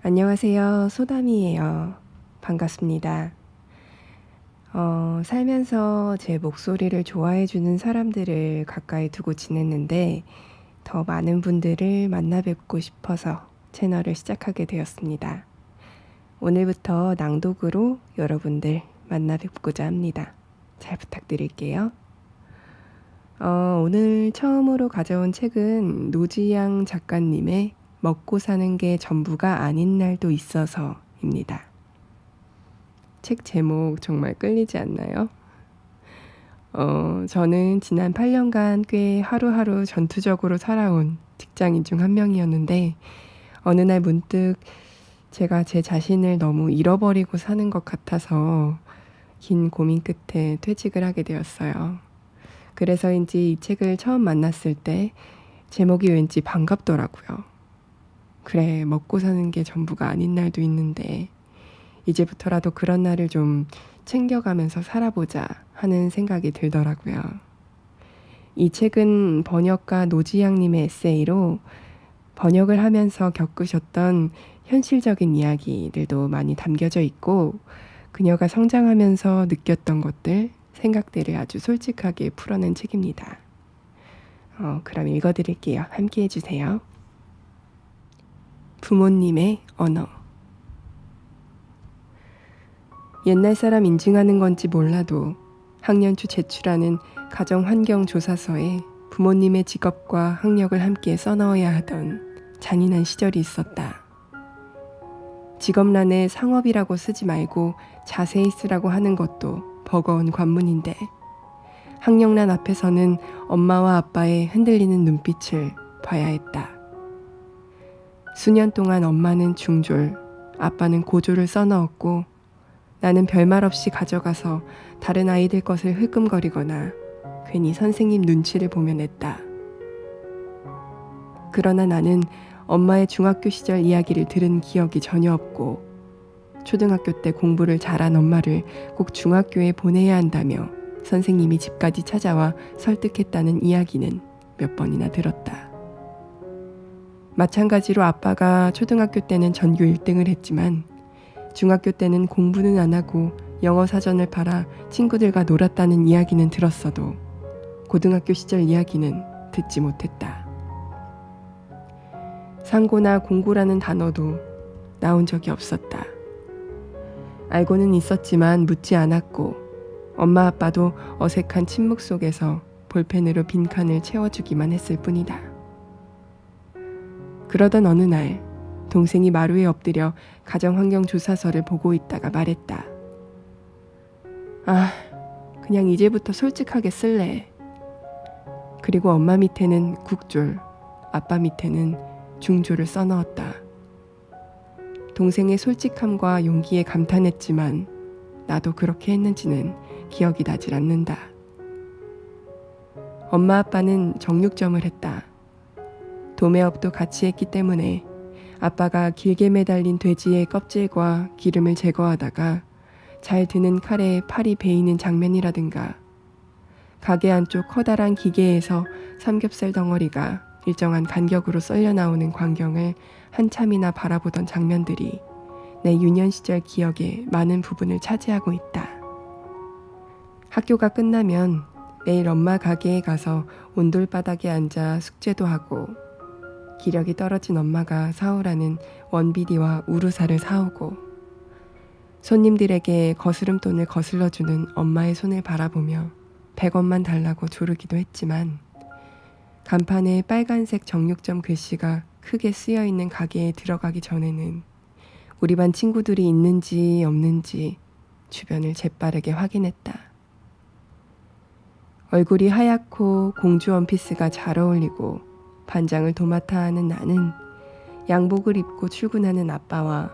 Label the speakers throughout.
Speaker 1: 안녕하세요. 소담이에요. 반갑습니다. 살면서 제 목소리를 좋아해주는 사람들을 가까이 두고 지냈는데 더 많은 분들을 만나 뵙고 싶어서 채널을 시작하게 되었습니다. 오늘부터 낭독으로 여러분들 만나 뵙고자 합니다. 잘 부탁드릴게요. 오늘 처음으로 가져온 책은 노지양 작가님의 먹고 사는 게 전부가 아닌 날도 있어서입니다. 책 제목 정말 끌리지 않나요? 저는 지난 8년간 꽤 하루하루 전투적으로 살아온 직장인 중 한 명이었는데 어느 날 문득 제가 제 자신을 너무 잃어버리고 사는 것 같아서 긴 고민 끝에 퇴직을 하게 되었어요. 그래서인지 이 책을 처음 만났을 때 제목이 왠지 반갑더라고요. 그래, 먹고 사는 게 전부가 아닌 날도 있는데 이제부터라도 그런 날을 좀 챙겨가면서 살아보자 하는 생각이 들더라고요. 이 책은 번역가 노지양님의 에세이로 번역을 하면서 겪으셨던 현실적인 이야기들도 많이 담겨져 있고 그녀가 성장하면서 느꼈던 것들, 생각들을 아주 솔직하게 풀어낸 책입니다. 그럼 읽어드릴게요. 함께 해주세요. 부모님의 언어. 옛날 사람 인증하는 건지 몰라도 학년초 제출하는 가정환경조사서에 부모님의 직업과 학력을 함께 써넣어야 하던 잔인한 시절이 있었다. 직업란에 상업이라고 쓰지 말고 자세히 쓰라고 하는 것도 버거운 관문인데 학력란 앞에서는 엄마와 아빠의 흔들리는 눈빛을 봐야 했다. 수년 동안 엄마는 중졸, 아빠는 고졸을 써넣었고 나는 별말 없이 가져가서 다른 아이들 것을 흘끔거리거나 괜히 선생님 눈치를 보며 냈다. 그러나 나는 엄마의 중학교 시절 이야기를 들은 기억이 전혀 없고 초등학교 때 공부를 잘한 엄마를 꼭 중학교에 보내야 한다며 선생님이 집까지 찾아와 설득했다는 이야기는 몇 번이나 들었다. 마찬가지로 아빠가 초등학교 때는 전교 1등을 했지만 중학교 때는 공부는 안 하고 영어 사전을 팔아 친구들과 놀았다는 이야기는 들었어도 고등학교 시절 이야기는 듣지 못했다. 상고나 공고라는 단어도 나온 적이 없었다. 알고는 있었지만 묻지 않았고 엄마 아빠도 어색한 침묵 속에서 볼펜으로 빈칸을 채워주기만 했을 뿐이다. 그러던 어느 날 동생이 마루에 엎드려 가정환경조사서를 보고 있다가 말했다. 그냥 이제부터 솔직하게 쓸래. 그리고 엄마 밑에는 국졸, 아빠 밑에는 중졸을 써넣었다. 동생의 솔직함과 용기에 감탄했지만 나도 그렇게 했는지는 기억이 나질 않는다. 엄마 아빠는 정육점을 했다. 도매업도 같이 했기 때문에 아빠가 길게 매달린 돼지의 껍질과 기름을 제거하다가 잘 드는 칼에 팔이 베이는 장면이라든가 가게 안쪽 커다란 기계에서 삼겹살 덩어리가 일정한 간격으로 썰려 나오는 광경을 한참이나 바라보던 장면들이 내 유년 시절 기억의 많은 부분을 차지하고 있다. 학교가 끝나면 매일 엄마 가게에 가서 온돌바닥에 앉아 숙제도 하고 기력이 떨어진 엄마가 사오라는 원비디와 우루사를 사오고 손님들에게 거스름돈을 거슬러주는 엄마의 손을 바라보며 100원만 달라고 조르기도 했지만 간판에 빨간색 정육점 글씨가 크게 쓰여있는 가게에 들어가기 전에는 우리 반 친구들이 있는지 없는지 주변을 재빠르게 확인했다. 얼굴이 하얗고 공주 원피스가 잘 어울리고 반장을 도맡아 하는 나는 양복을 입고 출근하는 아빠와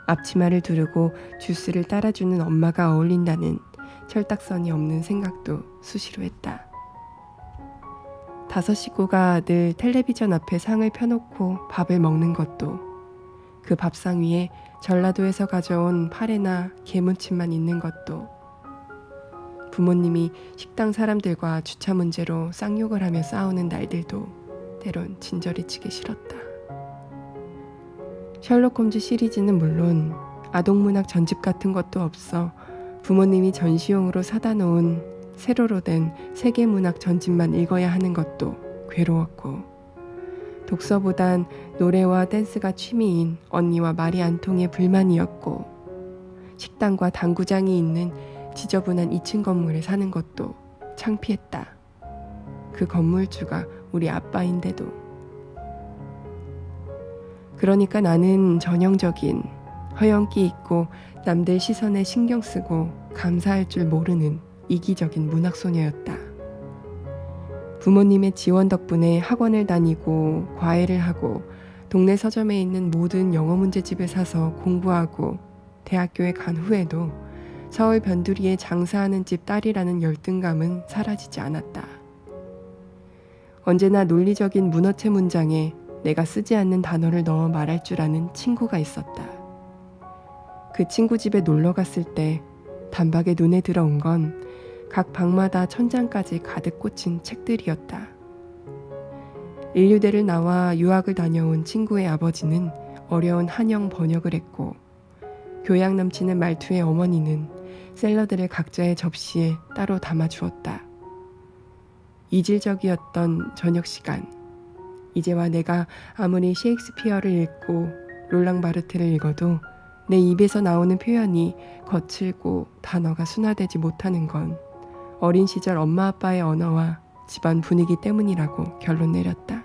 Speaker 1: 앞치마를 두르고 주스를 따라주는 엄마가 어울린다는 철딱선이 없는 생각도 수시로 했다. 5 식구가 늘 텔레비전 앞에 상을 펴놓고 밥을 먹는 것도 그 밥상 위에 전라도에서 가져온 파래나 게무침만 있는 것도 부모님이 식당 사람들과 주차 문제로 쌍욕을 하며 싸우는 날들도 때론 진저리치기 싫었다. 셜록 홈즈 시리즈는 물론 아동문학 전집 같은 것도 없어 부모님이 전시용으로 사다 놓은 세로로 된 세계문학 전집만 읽어야 하는 것도 괴로웠고, 독서보단 노래와 댄스가 취미인 언니와 말이 안 통해 불만이었고, 식당과 당구장이 있는 지저분한 2층 건물에 사는 것도 창피했다. 그 건물주가 우리 아빠인데도. 그러니까 나는 전형적인 허영기 있고 남들 시선에 신경 쓰고 감사할 줄 모르는 이기적인 문학소녀였다. 부모님의 지원 덕분에 학원을 다니고 과외를 하고 동네 서점에 있는 모든 영어 문제집을 사서 공부하고 대학교에 간 후에도 서울 변두리에 장사하는 집 딸이라는 열등감은 사라지지 않았다. 언제나 논리적인 문어체 문장에 내가 쓰지 않는 단어를 넣어 말할 줄 아는 친구가 있었다. 그 친구 집에 놀러 갔을 때 단박에 눈에 들어온 건 각 방마다 천장까지 가득 꽂힌 책들이었다. 인류대를 나와 유학을 다녀온 친구의 아버지는 어려운 한영 번역을 했고, 교양 넘치는 말투의 어머니는 샐러드를 각자의 접시에 따로 담아주었다. 이질적이었던 저녁 시간, 이제와 내가 아무리 셰익스피어를 읽고 롤랑 바르트를 읽어도 내 입에서 나오는 표현이 거칠고 단어가 순화되지 못하는 건 어린 시절 엄마 아빠의 언어와 집안 분위기 때문이라고 결론 내렸다.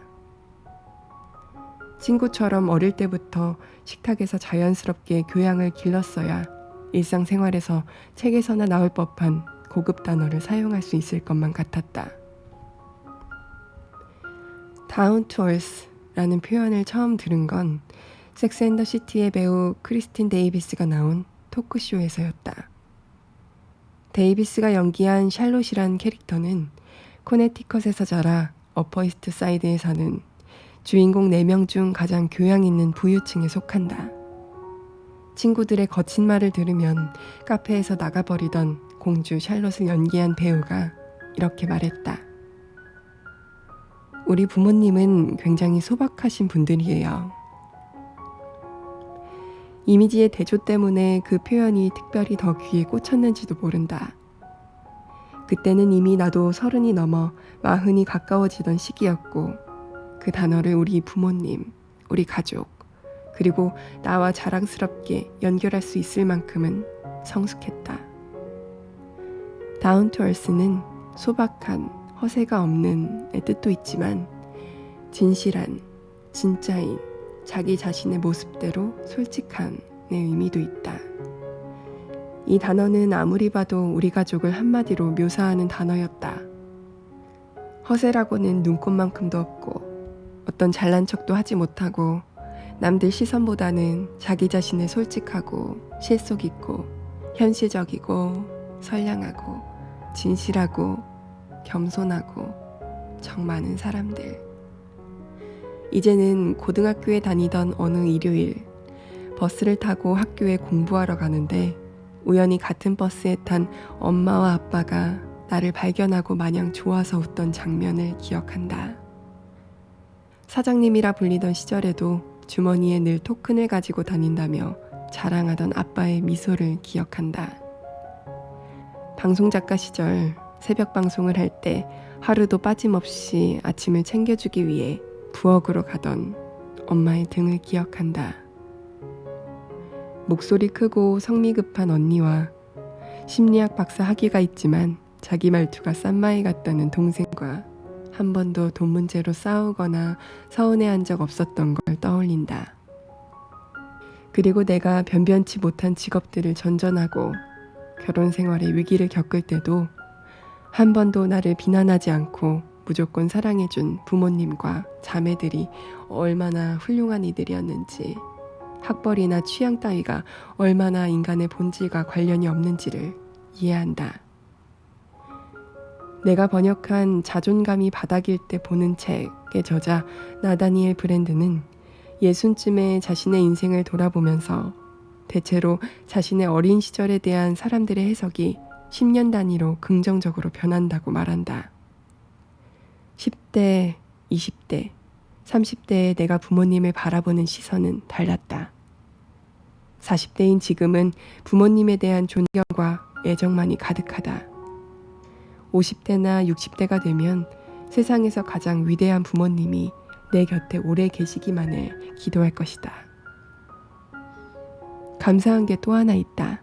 Speaker 1: 친구처럼 어릴 때부터 식탁에서 자연스럽게 교양을 길렀어야 일상생활에서 책에서나 나올 법한 고급 단어를 사용할 수 있을 것만 같았다. Down to Earth라는 표현을 처음 들은 건 섹스 앤 더 시티의 배우 크리스틴 데이비스가 나온 토크쇼에서였다. 데이비스가 연기한 샬롯이란 캐릭터는 코네티컷에서 자라 어퍼이스트 사이드에 사는 주인공 4명 중 가장 교양 있는 부유층에 속한다. 친구들의 거친 말을 들으면 카페에서 나가버리던 공주 샬롯을 연기한 배우가 이렇게 말했다. 우리 부모님은 굉장히 소박하신 분들이에요. 이미지의 대조 때문에 그 표현이 특별히 더 귀에 꽂혔는지도 모른다. 그때는 이미 나도 30이 넘어 40이 가까워지던 시기였고, 그 단어를 우리 부모님, 우리 가족, 그리고 나와 자랑스럽게 연결할 수 있을 만큼은 성숙했다. Down to Earth는 소박한, 허세가 없는의 뜻도 있지만 진실한, 진짜인, 자기 자신의 모습대로 솔직한의 의미도 있다. 이 단어는 아무리 봐도 우리 가족을 한마디로 묘사하는 단어였다. 허세라고는 눈꽃만큼도 없고 어떤 잘난 척도 하지 못하고 남들 시선보다는 자기 자신을 솔직하고 실속 있고 현실적이고 선량하고 진실하고 겸손하고 정 많은 사람들. 이제는 고등학교에 다니던 어느 일요일 버스를 타고 학교에 공부하러 가는데 우연히 같은 버스에 탄 엄마와 아빠가 나를 발견하고 마냥 좋아서 웃던 장면을 기억한다. 사장님이라 불리던 시절에도 주머니에 늘 토큰을 가지고 다닌다며 자랑하던 아빠의 미소를 기억한다. 방송작가 시절 새벽 방송을 할 때 하루도 빠짐없이 아침을 챙겨주기 위해 부엌으로 가던 엄마의 등을 기억한다. 목소리 크고 성미 급한 언니와 심리학 박사 학위가 있지만 자기 말투가 싼마이 같다는 동생과 한 번도 돈 문제로 싸우거나 서운해한 적 없었던 걸 떠올린다. 그리고 내가 변변치 못한 직업들을 전전하고 결혼 생활에 위기를 겪을 때도 한 번도 나를 비난하지 않고 무조건 사랑해준 부모님과 자매들이 얼마나 훌륭한 이들이었는지, 학벌이나 취향 따위가 얼마나 인간의 본질과 관련이 없는지를 이해한다. 내가 번역한 자존감이 바닥일 때 보는 책의 저자 나다니엘 브랜드는 예순쯤에 자신의 인생을 돌아보면서 대체로 자신의 어린 시절에 대한 사람들의 해석이 10년 단위로 긍정적으로 변한다고 말한다. 10대, 20대, 30대에 내가 부모님을 바라보는 시선은 달랐다. 40대인 지금은 부모님에 대한 존경과 애정만이 가득하다. 50대나 60대가 되면 세상에서 가장 위대한 부모님이 내 곁에 오래 계시기만을 기도할 것이다. 감사한 게 또 하나 있다.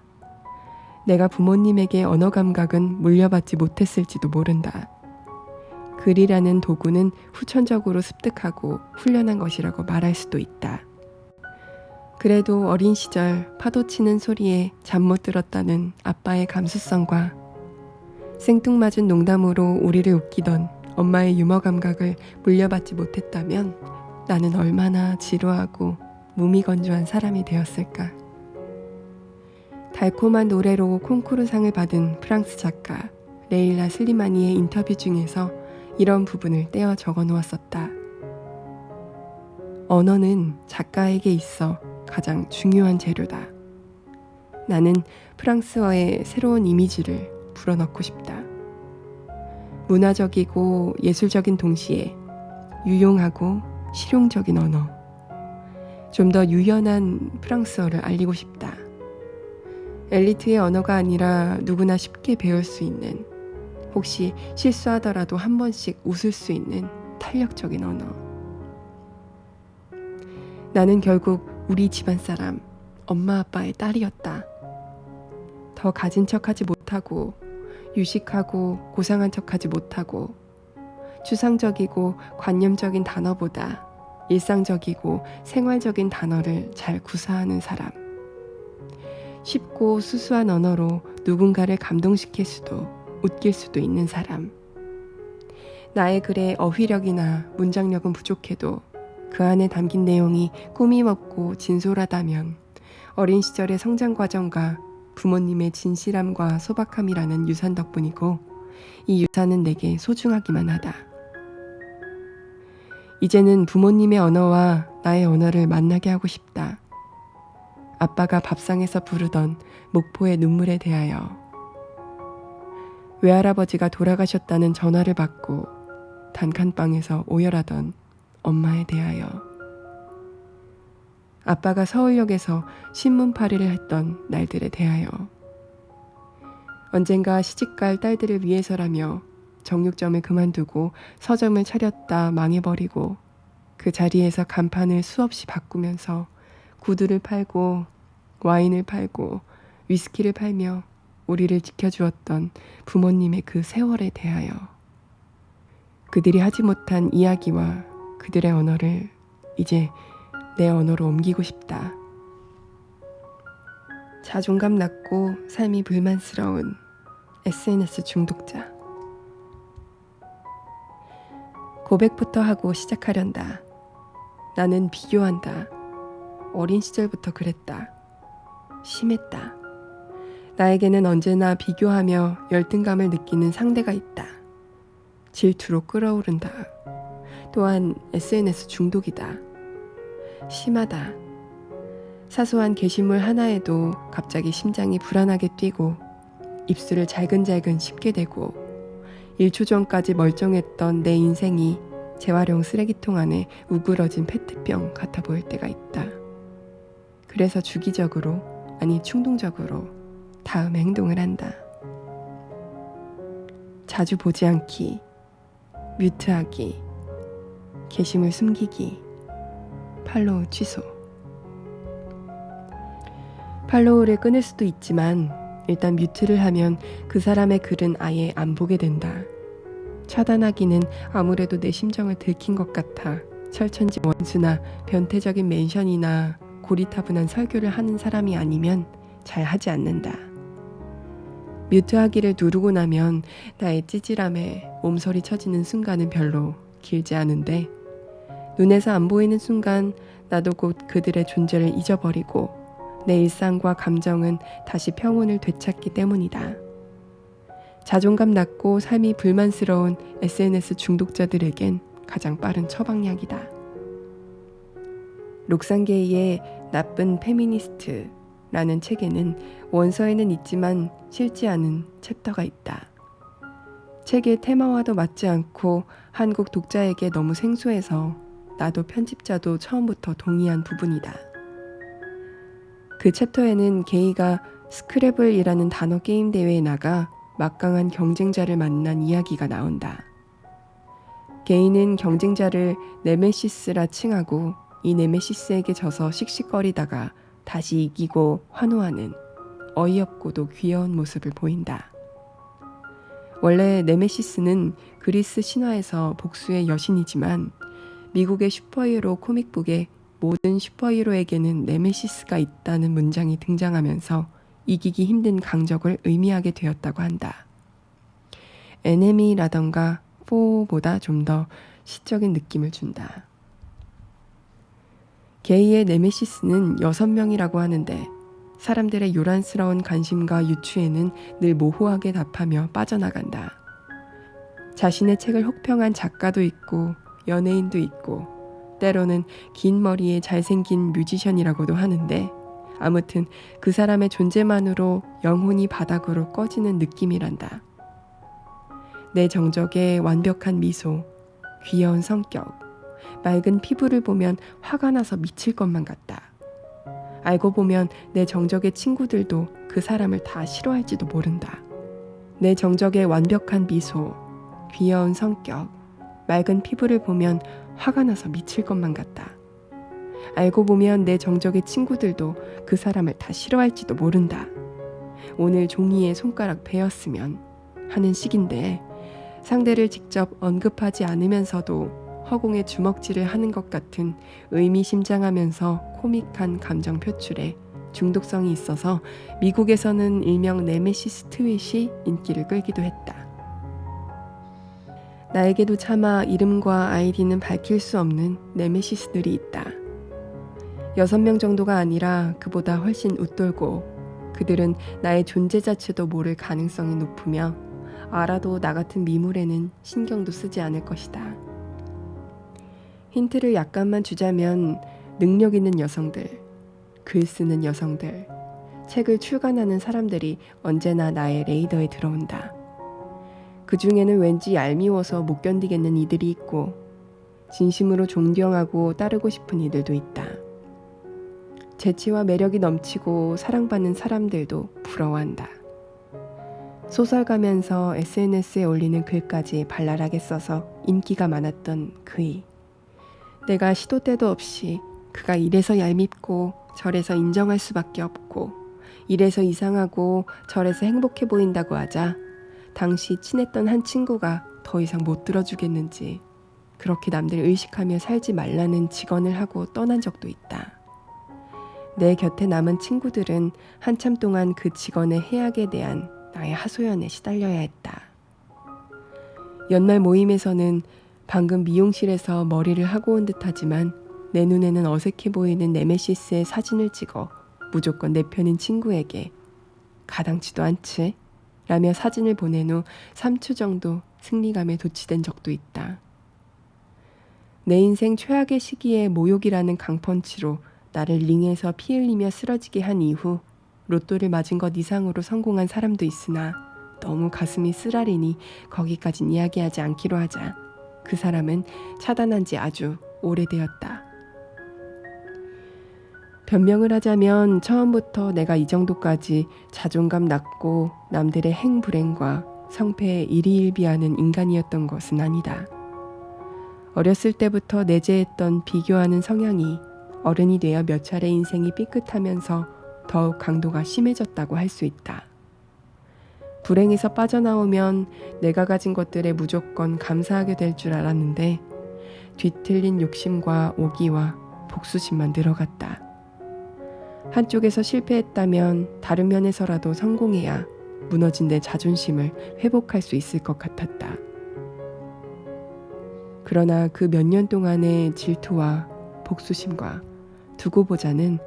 Speaker 1: 내가 부모님에게 언어 감각은 물려받지 못했을지도 모른다. 글이라는 도구는 후천적으로 습득하고 훈련한 것이라고 말할 수도 있다. 그래도 어린 시절 파도 치는 소리에 잠 못 들었다는 아빠의 감수성과 생뚱맞은 농담으로 우리를 웃기던 엄마의 유머 감각을 물려받지 못했다면 나는 얼마나 지루하고 무미건조한 사람이 되었을까. 달콤한 노래로 콩쿠르상을 받은 프랑스 작가 레일라 슬리마니의 인터뷰 중에서 이런 부분을 떼어 적어 놓았었다. 언어는 작가에게 있어 가장 중요한 재료다. 나는 프랑스어의 새로운 이미지를 불어넣고 싶다. 문화적이고 예술적인 동시에 유용하고 실용적인 언어. 좀 더 유연한 프랑스어를 알리고 싶다. 엘리트의 언어가 아니라 누구나 쉽게 배울 수 있는, 혹시 실수하더라도 한 번씩 웃을 수 있는 탄력적인 언어. 나는 결국 우리 집안 사람, 엄마 아빠의 딸이었다. 더 가진 척하지 못하고, 유식하고 고상한 척하지 못하고, 추상적이고 관념적인 단어보다 일상적이고 생활적인 단어를 잘 구사하는 사람. 쉽고 수수한 언어로 누군가를 감동시킬 수도 웃길 수도 있는 사람. 나의 글에 어휘력이나 문장력은 부족해도 그 안에 담긴 내용이 꾸밈없고 진솔하다면 어린 시절의 성장 과정과 부모님의 진실함과 소박함이라는 유산 덕분이고, 이 유산은 내게 소중하기만 하다. 이제는 부모님의 언어와 나의 언어를 만나게 하고 싶다. 아빠가 밥상에서 부르던 목포의 눈물에 대하여, 외할아버지가 돌아가셨다는 전화를 받고 단칸방에서 오열하던 엄마에 대하여, 아빠가 서울역에서 신문팔이를 했던 날들에 대하여, 언젠가 시집갈 딸들을 위해서라며 정육점을 그만두고 서점을 차렸다 망해버리고 그 자리에서 간판을 수없이 바꾸면서 구두를 팔고 와인을 팔고 위스키를 팔며 우리를 지켜주었던 부모님의 그 세월에 대하여, 그들이 하지 못한 이야기와 그들의 언어를 이제 내 언어로 옮기고 싶다. 자존감 낮고 삶이 불만스러운 SNS 중독자. 고백부터 하고 시작하련다. 나는 비교한다. 어린 시절부터 그랬다. 심했다. 나에게는 언제나 비교하며 열등감을 느끼는 상대가 있다. 질투로 끓어오른다. 또한 SNS 중독이다. 심하다. 사소한 게시물 하나에도 갑자기 심장이 불안하게 뛰고 입술을 잘근잘근 씹게 되고 1초 전까지 멀쩡했던 내 인생이 재활용 쓰레기통 안에 우그러진 페트병 같아 보일 때가 있다. 그래서 주기적으로, 아니 충동적으로 다음 행동을 한다. 자주 보지 않기, 뮤트하기, 게시물 숨기기, 팔로우 취소. 팔로우를 끊을 수도 있지만 일단 뮤트를 하면 그 사람의 글은 아예 안 보게 된다. 차단하기는 아무래도 내 심정을 들킨 것 같아 철천지 원수나 변태적인 멘션이나 고리타분한 설교를 하는 사람이 아니면 잘 하지 않는다. 뮤트하기를 누르고 나면 나의 찌질함에 몸서리 쳐지는 순간은 별로 길지 않은데, 눈에서 안 보이는 순간 나도 곧 그들의 존재를 잊어버리고 내 일상과 감정은 다시 평온을 되찾기 때문이다. 자존감 낮고 삶이 불만스러운 SNS 중독자들에겐 가장 빠른 처방약이다. 록상게이의 나쁜 페미니스트라는 책에는 원서에는 있지만 실지 않은 챕터가 있다. 책의 테마와도 맞지 않고 한국 독자에게 너무 생소해서 나도 편집자도 처음부터 동의한 부분이다. 그 챕터에는 게이가 스크래블이라는 단어 게임 대회에 나가 막강한 경쟁자를 만난 이야기가 나온다. 게이는 경쟁자를 네메시스라 칭하고 이 네메시스에게 져서 씩씩거리다가 다시 이기고 환호하는 어이없고도 귀여운 모습을 보인다. 원래 네메시스는 그리스 신화에서 복수의 여신이지만 미국의 슈퍼히어로 코믹북에 모든 슈퍼히어로에게는 네메시스가 있다는 문장이 등장하면서 이기기 힘든 강적을 의미하게 되었다고 한다. 에네미라던가 포보다 좀 더 시적인 느낌을 준다. 게이의 네메시스는 6명이라고 하는데 사람들의 요란스러운 관심과 유추에는 늘 모호하게 답하며 빠져나간다. 자신의 책을 혹평한 작가도 있고 연예인도 있고 때로는 긴 머리에 잘생긴 뮤지션이라고도 하는데 아무튼 그 사람의 존재만으로 영혼이 바닥으로 꺼지는 느낌이란다. 내 정적의 완벽한 미소, 귀여운 성격, 맑은 피부를 보면 화가 나서 미칠 것만 같다. 알고 보면 내 정적의 친구들도 그 사람을 다 싫어할지도 모른다. 내 정적의 완벽한 미소, 귀여운 성격, 맑은 피부를 보면 화가 나서 미칠 것만 같다. 알고 보면 내 정적의 친구들도 그 사람을 다 싫어할지도 모른다. 오늘 종이에 손가락 베었으면 하는 식인데 상대를 직접 언급하지 않으면서도 허공에 주먹질을 하는 것 같은 의미심장하면서 코믹한 감정 표출에 중독성이 있어서 미국에서는 일명 네메시스 트윗이 인기를 끌기도 했다. 나에게도 차마 이름과 아이디는 밝힐 수 없는 네메시스들이 있다. 6명 정도가 아니라 그보다 훨씬 웃돌고 그들은 나의 존재 자체도 모를 가능성이 높으며 알아도 나 같은 미물에는 신경도 쓰지 않을 것이다. 힌트를 약간만 주자면 능력 있는 여성들, 글 쓰는 여성들, 책을 출간하는 사람들이 언제나 나의 레이더에 들어온다. 그 중에는 왠지 얄미워서 못 견디겠는 이들이 있고 진심으로 존경하고 따르고 싶은 이들도 있다. 재치와 매력이 넘치고 사랑받는 사람들도 부러워한다. 소설가면서 SNS에 올리는 글까지 발랄하게 써서 인기가 많았던 그이. 내가 시도 때도 없이 그가 이래서 얄밉고 저래서 인정할 수밖에 없고 이래서 이상하고 저래서 행복해 보인다고 하자 당시 친했던 한 친구가 더 이상 못 들어주겠는지 그렇게 남들 의식하며 살지 말라는 직언을 하고 떠난 적도 있다. 내 곁에 남은 친구들은 한참 동안 그 직언의 해악에 대한 나의 하소연에 시달려야 했다. 연말 모임에서는 방금 미용실에서 머리를 하고 온 듯하지만 내 눈에는 어색해 보이는 네메시스의 사진을 찍어 무조건 내 편인 친구에게 가당치도 않지? 라며 사진을 보낸 후 3초 정도 승리감에 도취된 적도 있다. 내 인생 최악의 시기에 모욕이라는 강펀치로 나를 링에서 피 흘리며 쓰러지게 한 이후 로또를 맞은 것 이상으로 성공한 사람도 있으나 너무 가슴이 쓰라리니 거기까진 이야기하지 않기로 하자. 그 사람은 차단한 지 아주 오래되었다. 변명을 하자면 처음부터 내가 이 정도까지 자존감 낮고 남들의 행불행과 성패에 일희일비하는 인간이었던 것은 아니다. 어렸을 때부터 내재했던 비교하는 성향이 어른이 되어 몇 차례 인생이 삐끗하면서 더욱 강도가 심해졌다고 할 수 있다. 불행에서 빠져나오면 내가 가진 것들에 무조건 감사하게 될 줄 알았는데 뒤틀린 욕심과 오기와 복수심만 늘어갔다. 한쪽에서 실패했다면 다른 면에서라도 성공해야 무너진 내 자존심을 회복할 수 있을 것 같았다. 그러나 그 몇 년 동안의 질투와 복수심과 두고 보자는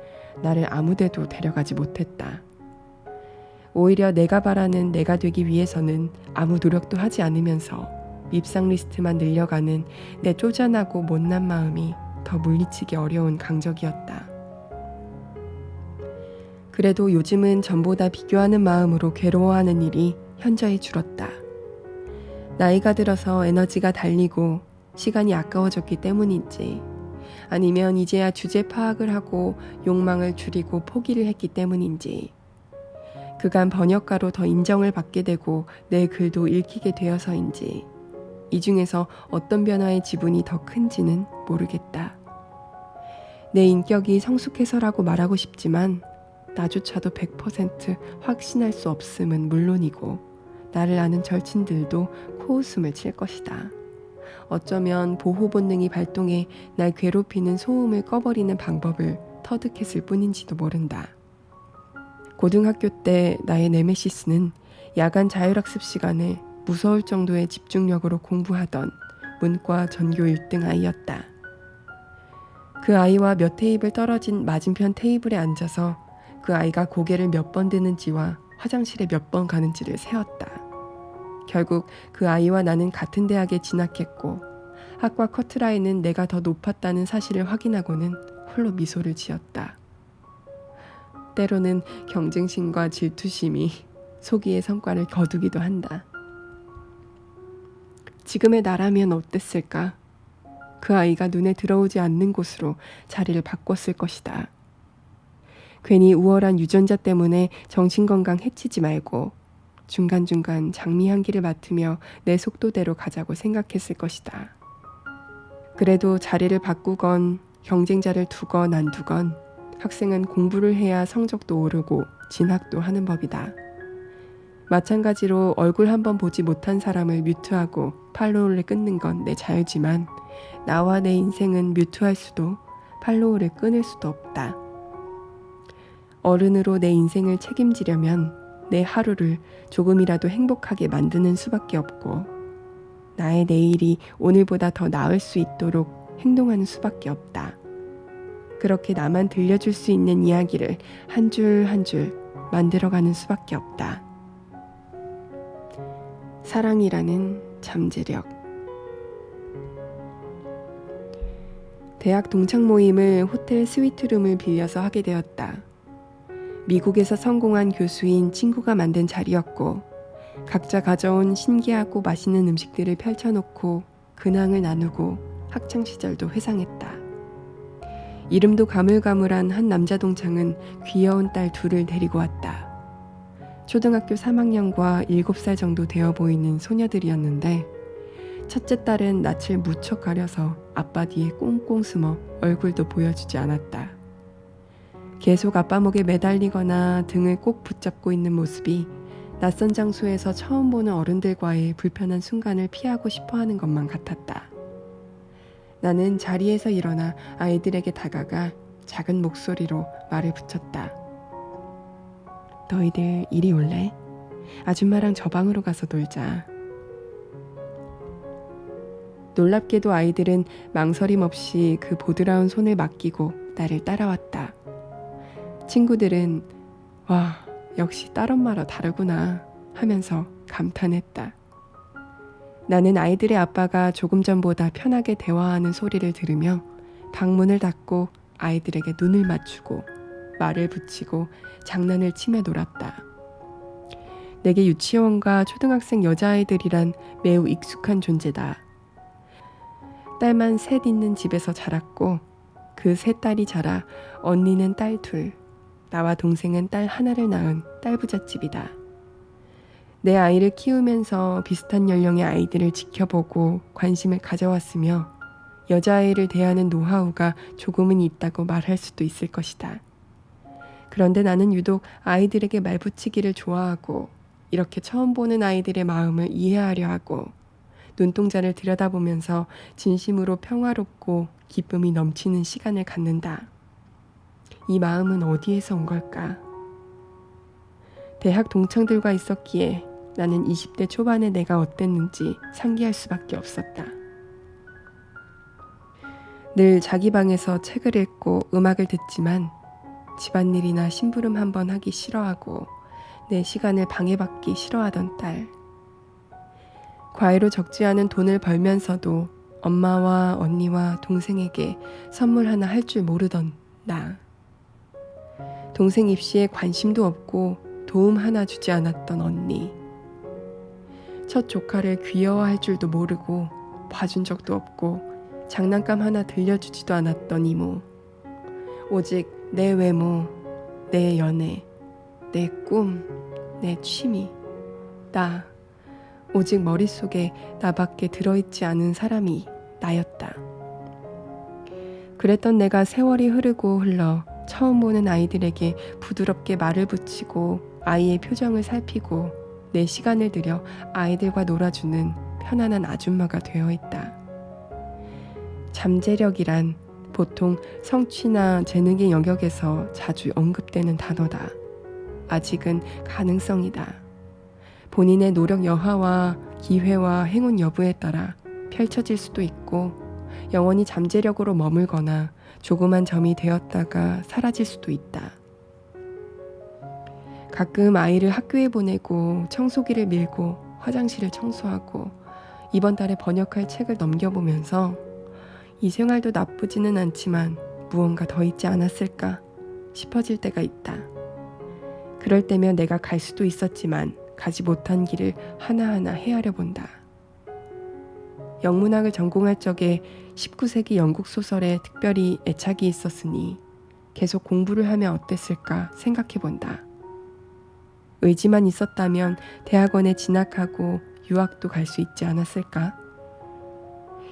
Speaker 1: 나를 아무데도 데려가지 못했다. 오히려 내가 바라는 내가 되기 위해서는 아무 노력도 하지 않으면서 밉상 리스트만 늘려가는 내 쪼잔하고 못난 마음이 더 물리치기 어려운 강적이었다. 그래도 요즘은 전보다 비교하는 마음으로 괴로워하는 일이 현저히 줄었다. 나이가 들어서 에너지가 달리고 시간이 아까워졌기 때문인지 아니면 이제야 주제 파악을 하고 욕망을 줄이고 포기를 했기 때문인지, 그간 번역가로 더 인정을 받게 되고 내 글도 읽히게 되어서인지, 이 중에서 어떤 변화의 지분이 더 큰지는 모르겠다. 내 인격이 성숙해서라고 말하고 싶지만 나조차도 100% 확신할 수 없음은 물론이고, 나를 아는 절친들도 코웃음을 칠 것이다. 어쩌면 보호 본능이 발동해 날 괴롭히는 소음을 꺼버리는 방법을 터득했을 뿐인지도 모른다. 고등학교 때 나의 네메시스는 야간 자율학습 시간에 무서울 정도의 집중력으로 공부하던 문과 전교 1등 아이였다. 그 아이와 몇 테이블 떨어진 맞은편 테이블에 앉아서 그 아이가 고개를 몇 번 드는지와 화장실에 몇 번 가는지를 세었다. 결국 그 아이와 나는 같은 대학에 진학했고, 학과 커트라인은 내가 더 높았다는 사실을 확인하고는 홀로 미소를 지었다. 때로는 경쟁심과 질투심이 소기의 성과를 거두기도 한다. 지금의 나라면 어땠을까? 그 아이가 눈에 들어오지 않는 곳으로 자리를 바꿨을 것이다. 괜히 우월한 유전자 때문에 정신건강 해치지 말고 중간중간 장미 향기를 맡으며 내 속도대로 가자고 생각했을 것이다. 그래도 자리를 바꾸건 경쟁자를 두건 안 두건 학생은 공부를 해야 성적도 오르고 진학도 하는 법이다. 마찬가지로 얼굴 한번 보지 못한 사람을 뮤트하고 팔로우를 끊는 건 내 자유지만, 나와 내 인생은 뮤트할 수도 팔로우를 끊을 수도 없다. 어른으로 내 인생을 책임지려면 내 하루를 조금이라도 행복하게 만드는 수밖에 없고, 나의 내일이 오늘보다 더 나을 수 있도록 행동하는 수밖에 없다. 그렇게 나만 들려줄 수 있는 이야기를 한 줄 한 줄 만들어가는 수밖에 없다. 사랑이라는 잠재력. 대학 동창 모임을 호텔 스위트룸을 빌려서 하게 되었다. 미국에서 성공한 교수인 친구가 만든 자리였고, 각자 가져온 신기하고 맛있는 음식들을 펼쳐놓고 근황을 나누고 학창시절도 회상했다. 이름도 가물가물한 한 남자 동창은 귀여운 딸 둘을 데리고 왔다. 초등학교 3학년과 7살 정도 되어 보이는 소녀들이었는데, 첫째 딸은 낯을 무척 가려서 아빠 뒤에 꽁꽁 숨어 얼굴도 보여주지 않았다. 계속 아빠 목에 매달리거나 등을 꼭 붙잡고 있는 모습이 낯선 장소에서 처음 보는 어른들과의 불편한 순간을 피하고 싶어하는 것만 같았다. 나는 자리에서 일어나 아이들에게 다가가 작은 목소리로 말을 붙였다. 너희들 이리 올래? 아줌마랑 저 방으로 가서 놀자. 놀랍게도 아이들은 망설임 없이 그 보드라운 손을 맡기고 나를 따라왔다. 친구들은 와, 역시 딸엄마라 다르구나 하면서 감탄했다. 나는 아이들의 아빠가 조금 전보다 편하게 대화하는 소리를 들으며 방문을 닫고 아이들에게 눈을 맞추고 말을 붙이고 장난을 치며 놀았다. 내게 유치원과 초등학생 여자아이들이란 매우 익숙한 존재다. 딸만 셋 있는 집에서 자랐고, 그 세 딸이 자라 언니는 딸 둘, 나와 동생은 딸 하나를 낳은 딸부잣집이다. 내 아이를 키우면서 비슷한 연령의 아이들을 지켜보고 관심을 가져왔으며, 여자아이를 대하는 노하우가 조금은 있다고 말할 수도 있을 것이다. 그런데 나는 유독 아이들에게 말 붙이기를 좋아하고, 이렇게 처음 보는 아이들의 마음을 이해하려 하고, 눈동자를 들여다보면서 진심으로 평화롭고 기쁨이 넘치는 시간을 갖는다. 이 마음은 어디에서 온 걸까? 대학 동창들과 있었기에 나는 20대 초반의 내가 어땠는지 상기할 수밖에 없었다. 늘 자기 방에서 책을 읽고 음악을 듣지만 집안일이나 심부름 한번 하기 싫어하고 내 시간을 방해받기 싫어하던 딸. 과외로 적지 않은 돈을 벌면서도 엄마와 언니와 동생에게 선물 하나 할 줄 모르던 나. 동생 입시에 관심도 없고 도움 하나 주지 않았던 언니. 첫 조카를 귀여워할 줄도 모르고 봐준 적도 없고 장난감 하나 들려주지도 않았던 이모. 오직 내 외모, 내 연애, 내 꿈, 내 취미, 나. 오직 머릿속에 나밖에 들어있지 않은 사람이 나였다. 그랬던 내가 세월이 흐르고 흘러 처음 보는 아이들에게 부드럽게 말을 붙이고 아이의 표정을 살피고 내 시간을 들여 아이들과 놀아주는 편안한 아줌마가 되어 있다. 잠재력이란 보통 성취나 재능의 영역에서 자주 언급되는 단어다. 아직은 가능성이다. 본인의 노력 여하와 기회와 행운 여부에 따라 펼쳐질 수도 있고 영원히 잠재력으로 머물거나 조그만 점이 되었다가 사라질 수도 있다. 가끔 아이를 학교에 보내고 청소기를 밀고 화장실을 청소하고 이번 달에 번역할 책을 넘겨보면서 이 생활도 나쁘지는 않지만 무언가 더 있지 않았을까 싶어질 때가 있다. 그럴 때면 내가 갈 수도 있었지만 가지 못한 길을 하나하나 헤아려 본다. 영문학을 전공할 적에 19세기 영국 소설에 특별히 애착이 있었으니 계속 공부를 하면 어땠을까 생각해 본다. 의지만 있었다면 대학원에 진학하고 유학도 갈 수 있지 않았을까?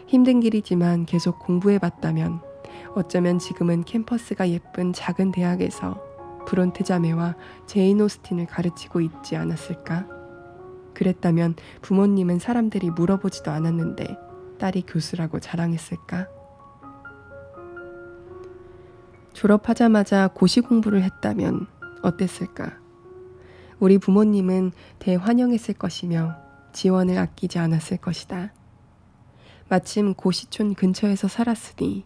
Speaker 1: 힘든 길이지만 계속 공부해 봤다면 어쩌면 지금은 캠퍼스가 예쁜 작은 대학에서 브론트 자매와 제인 오스틴을 가르치고 있지 않았을까? 그랬다면 부모님은 사람들이 물어보지도 않았는데 딸이 교수라고 자랑했을까? 졸업하자마자 고시 공부를 했다면 어땠을까? 우리 부모님은 대환영했을 것이며 지원을 아끼지 않았을 것이다. 마침 고시촌 근처에서 살았으니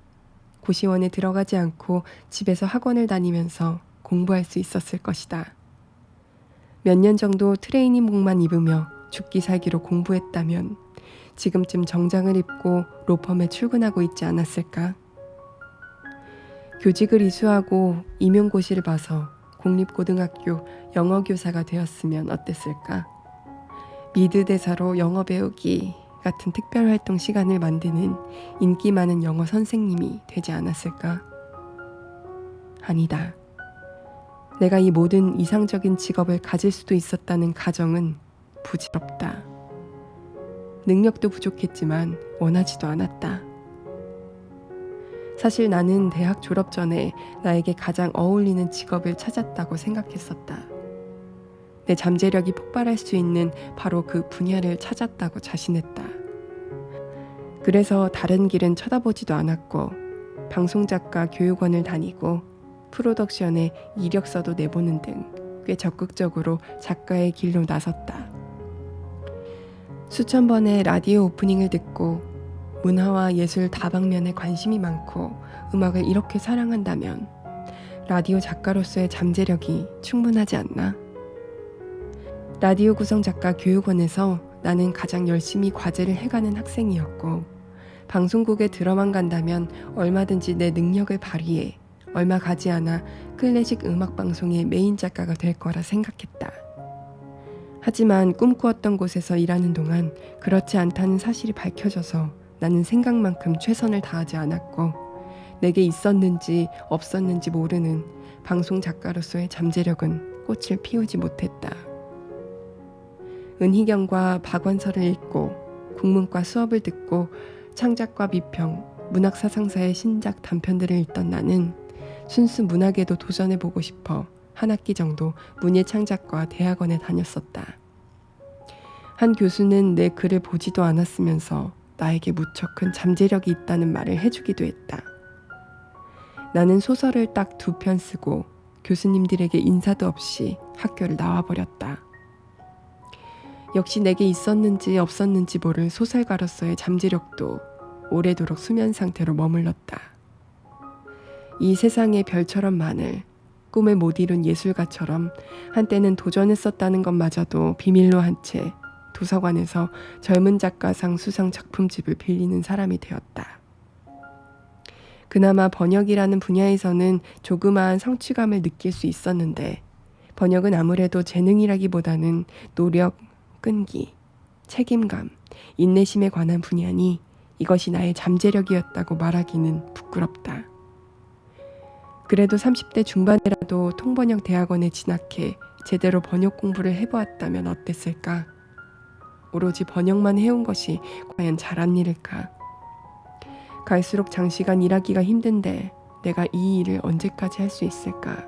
Speaker 1: 고시원에 들어가지 않고 집에서 학원을 다니면서 공부할 수 있었을 것이다. 몇 년 정도 트레이닝복만 입으며 죽기 살기로 공부했다면 지금쯤 정장을 입고 로펌에 출근하고 있지 않았을까? 교직을 이수하고 임용고시를 봐서 공립고등학교 영어교사가 되었으면 어땠을까? 미드대사로 영어 배우기 같은 특별활동 시간을 만드는 인기 많은 영어 선생님이 되지 않았을까? 아니다. 내가 이 모든 이상적인 직업을 가질 수도 있었다는 가정은 부질없다. 능력도 부족했지만 원하지도 않았다. 사실 나는 대학 졸업 전에 나에게 가장 어울리는 직업을 찾았다고 생각했었다. 내 잠재력이 폭발할 수 있는 바로 그 분야를 찾았다고 자신했다. 그래서 다른 길은 쳐다보지도 않았고 방송작가 교육원을 다니고 프로덕션에 이력서도 내보는 등 꽤 적극적으로 작가의 길로 나섰다. 수천 번의 라디오 오프닝을 듣고 문화와 예술 다방면에 관심이 많고 음악을 이렇게 사랑한다면 라디오 작가로서의 잠재력이 충분하지 않나? 라디오 구성 작가 교육원에서 나는 가장 열심히 과제를 해가는 학생이었고 방송국에 들어만 간다면 얼마든지 내 능력을 발휘해 얼마 가지 않아 클래식 음악 방송의 메인 작가가 될 거라 생각했다. 하지만 꿈꾸었던 곳에서 일하는 동안 그렇지 않다는 사실이 밝혀져서 나는 생각만큼 최선을 다하지 않았고 내게 있었는지 없었는지 모르는 방송 작가로서의 잠재력은 꽃을 피우지 못했다. 은희경과 박완서를 읽고 국문과 수업을 듣고 창작과 비평, 문학사상사의 신작 단편들을 읽던 나는 순수 문학에도 도전해보고 싶어 한 학기 정도 문예창작과 대학원에 다녔었다. 한 교수는 내 글을 보지도 않았으면서 나에게 무척 큰 잠재력이 있다는 말을 해주기도 했다. 나는 소설을 딱 2편 쓰고 교수님들에게 인사도 없이 학교를 나와버렸다. 역시 내게 있었는지 없었는지 모를 소설가로서의 잠재력도 오래도록 수면 상태로 머물렀다. 이 세상에 별처럼 많을 꿈을 못 이룬 예술가처럼 한때는 도전했었다는 것마저도 비밀로 한 채 도서관에서 젊은 작가상 수상 작품집을 빌리는 사람이 되었다. 그나마 번역이라는 분야에서는 조그마한 성취감을 느낄 수 있었는데 번역은 아무래도 재능이라기보다는 노력, 끈기, 책임감, 인내심에 관한 분야니 이것이 나의 잠재력이었다고 말하기는 부끄럽다. 그래도 30대 중반이라도 통번역 대학원에 진학해 제대로 번역 공부를 해보았다면 어땠을까? 오로지 번역만 해온 것이 과연 잘한 일일까? 갈수록 장시간 일하기가 힘든데 내가 이 일을 언제까지 할 수 있을까?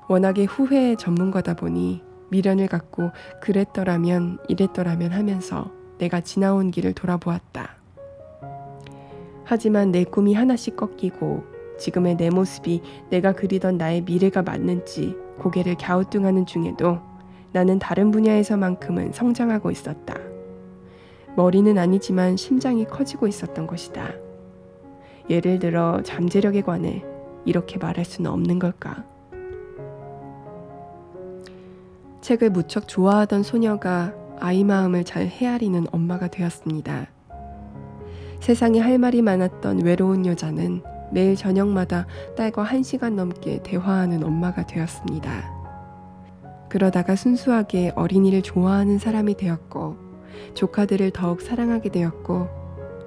Speaker 1: 워낙에 후회의 전문가다 보니 미련을 갖고 그랬더라면 이랬더라면 하면서 내가 지나온 길을 돌아보았다. 하지만 내 꿈이 하나씩 꺾이고 지금의 내 모습이 내가 그리던 나의 미래가 맞는지 고개를 갸우뚱하는 중에도 나는 다른 분야에서만큼은 성장하고 있었다. 머리는 아니지만 심장이 커지고 있었던 것이다. 예를 들어 잠재력에 관해 이렇게 말할 수는 없는 걸까? 책을 무척 좋아하던 소녀가 아이 마음을 잘 헤아리는 엄마가 되었습니다. 세상에 할 말이 많았던 외로운 여자는 매일 저녁마다 딸과 1시간 넘게 대화하는 엄마가 되었습니다. 그러다가 순수하게 어린이를 좋아하는 사람이 되었고 조카들을 더욱 사랑하게 되었고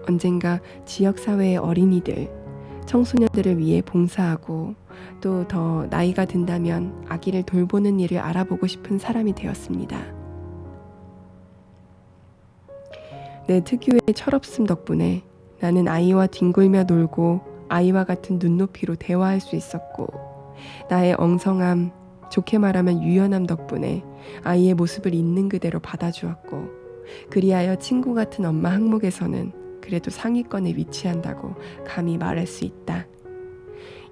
Speaker 1: 언젠가 지역사회의 어린이들, 청소년들을 위해 봉사하고 또 더 나이가 든다면 아기를 돌보는 일을 알아보고 싶은 사람이 되었습니다. 내 특유의 철없음 덕분에 나는 아이와 뒹굴며 놀고 아이와 같은 눈높이로 대화할 수 있었고 나의 엉성함, 좋게 말하면 유연함 덕분에 아이의 모습을 있는 그대로 받아주었고 그리하여 친구 같은 엄마 항목에서는 그래도 상위권에 위치한다고 감히 말할 수 있다.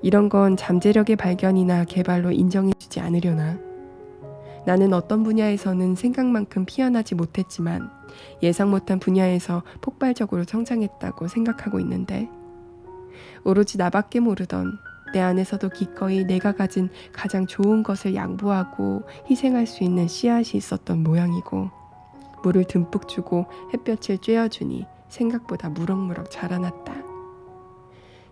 Speaker 1: 이런 건 잠재력의 발견이나 개발로 인정해주지 않으려나? 나는 어떤 분야에서는 생각만큼 피어나지 못했지만 예상 못한 분야에서 폭발적으로 성장했다고 생각하고 있는데 오로지 나밖에 모르던 내 안에서도 기꺼이 내가 가진 가장 좋은 것을 양보하고 희생할 수 있는 씨앗이 있었던 모양이고 물을 듬뿍 주고 햇볕을 쬐어주니 생각보다 무럭무럭 자라났다.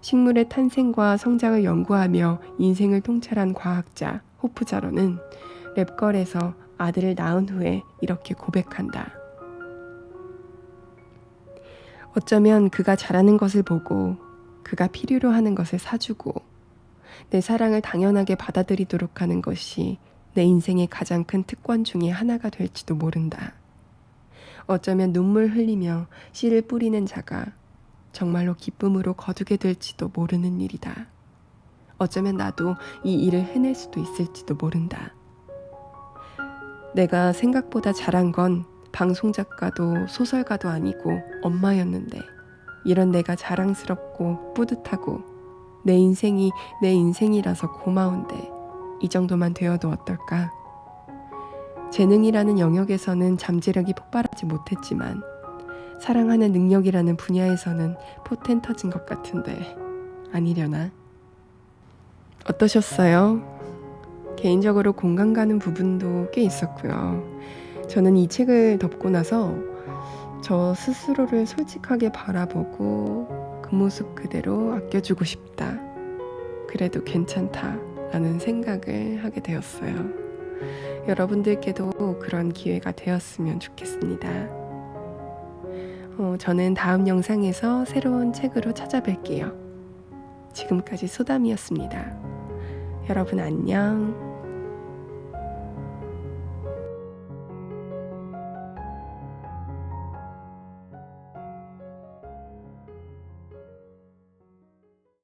Speaker 1: 식물의 탄생과 성장을 연구하며 인생을 통찰한 과학자 호프자로는 랩걸에서 아들을 낳은 후에 이렇게 고백한다. 어쩌면 그가 잘하는 것을 보고 그가 필요로 하는 것을 사주고 내 사랑을 당연하게 받아들이도록 하는 것이 내 인생의 가장 큰 특권 중에 하나가 될지도 모른다. 어쩌면 눈물 흘리며 씨를 뿌리는 자가 정말로 기쁨으로 거두게 될지도 모르는 일이다. 어쩌면 나도 이 일을 해낼 수도 있을지도 모른다. 내가 생각보다 잘한 건 방송작가도 소설가도 아니고 엄마였는데 이런 내가 자랑스럽고 뿌듯하고 내 인생이 내 인생이라서 고마운데 이 정도만 되어도 어떨까? 재능이라는 영역에서는 잠재력이 폭발하지 못했지만 사랑하는 능력이라는 분야에서는 포텐 터진 것 같은데 아니려나? 어떠셨어요? 개인적으로 공감 가는 부분도 꽤 있었고요. 저는 이 책을 덮고 나서 저 스스로를 솔직하게 바라보고 그 모습 그대로 아껴주고 싶다. 그래도 괜찮다라는 생각을 하게 되었어요. 여러분들께도 그런 기회가 되었으면 좋겠습니다. 저는 다음 영상에서 새로운 책으로 찾아뵐게요. 지금까지 소담이었습니다. 여러분 안녕.